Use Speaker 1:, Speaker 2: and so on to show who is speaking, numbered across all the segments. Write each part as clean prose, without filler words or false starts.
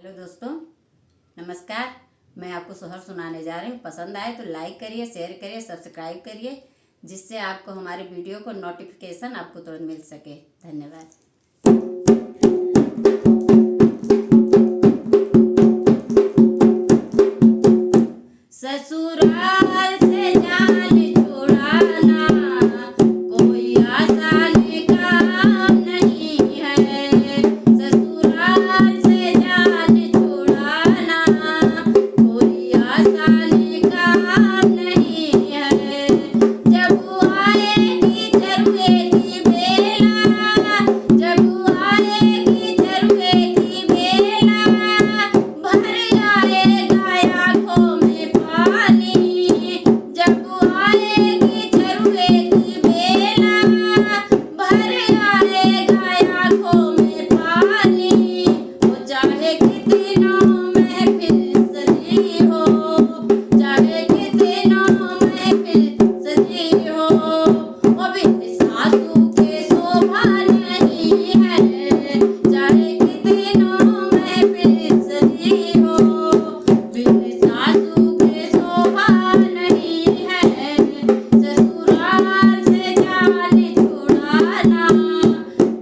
Speaker 1: Hello दोस्तों, नमस्कार। मैं आपको सोहर सुनाने जा रही हूँ। पसंद आए तो लाइक करिए, शेयर करिए, सब्सक्राइब करिए, जिससे आपको हमारे वीडियो को नोटिफिकेशन आपको तुरंत मिल सके। धन्यवाद। ससुराल से जान छुड़ाना कोई आसान काम नहीं है। ससुराल से जान छुड़ाना कोई आसान काम नहीं है। जब आएगी जरूरे की बेला, जब आएगी जरूरे की बेला, भर आएगा आँखों में पानी। जब आएगी जरूरे की बेला, भर आएगा आँखों में पानी। वो चाहे कितनों महफिल सजी हो, चाहे कितनों महफिल सजी हो, वो बिन सासू के शोभा नहीं है। चाहे कितनों महफिल सजी हो, बिन सासू के शोभा नहीं है। ससुराल से जान छुड़ाना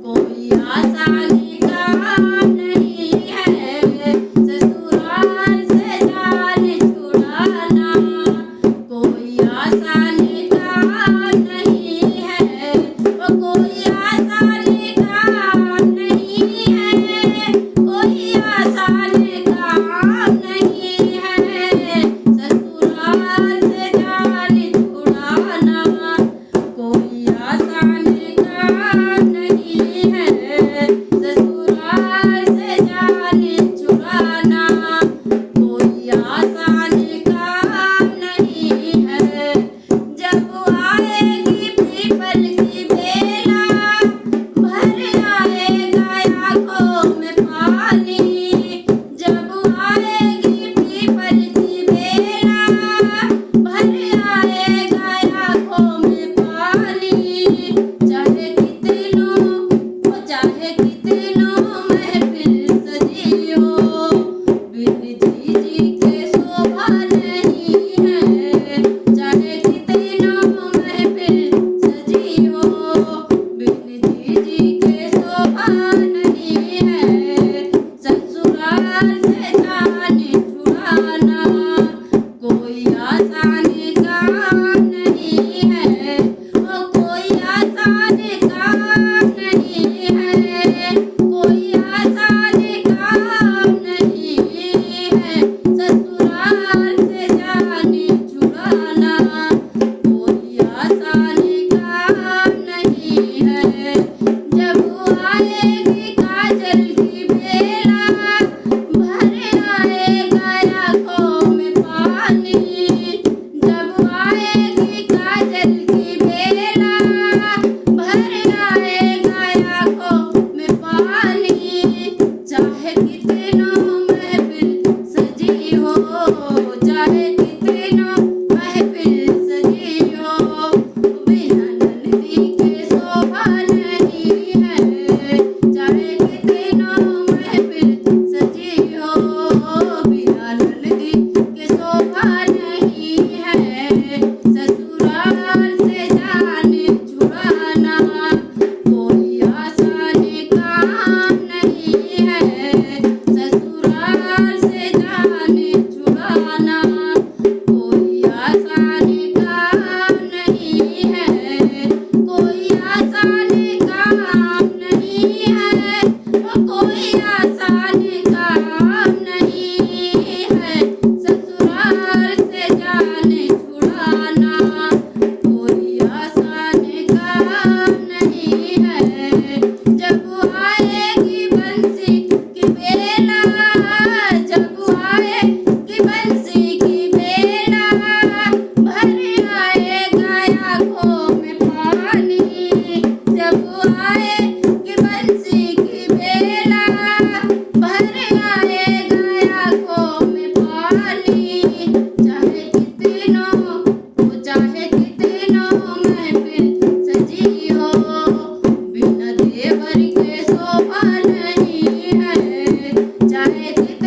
Speaker 1: कोई आसान काम नहीं है। ससुराल से जान छुड़ाना कोई आसान काम नहीं है। वो कोई आसान काम नहीं है, कोई आसान काम नहीं है। ससुराल से जान छुड़ाना कोई आसान काम नहीं है। ससुराल से जान छुड़ाना कोई आसान काम नहीं है। जब आएगी पीपल की बेला, भर आएगा आँखों में पानी।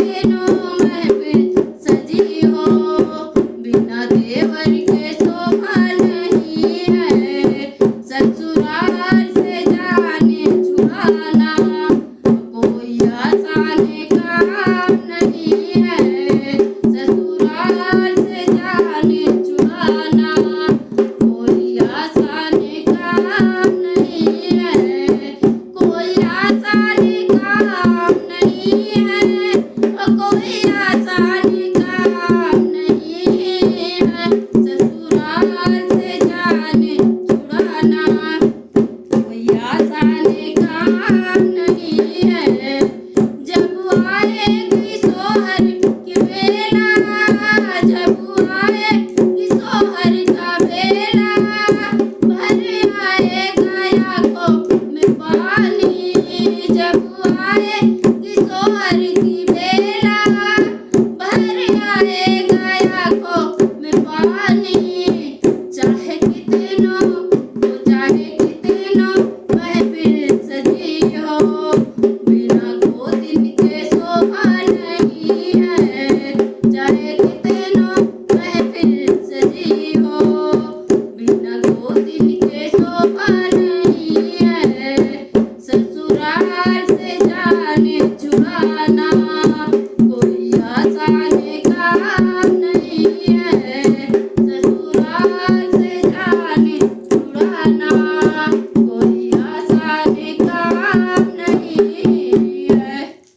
Speaker 1: रेणु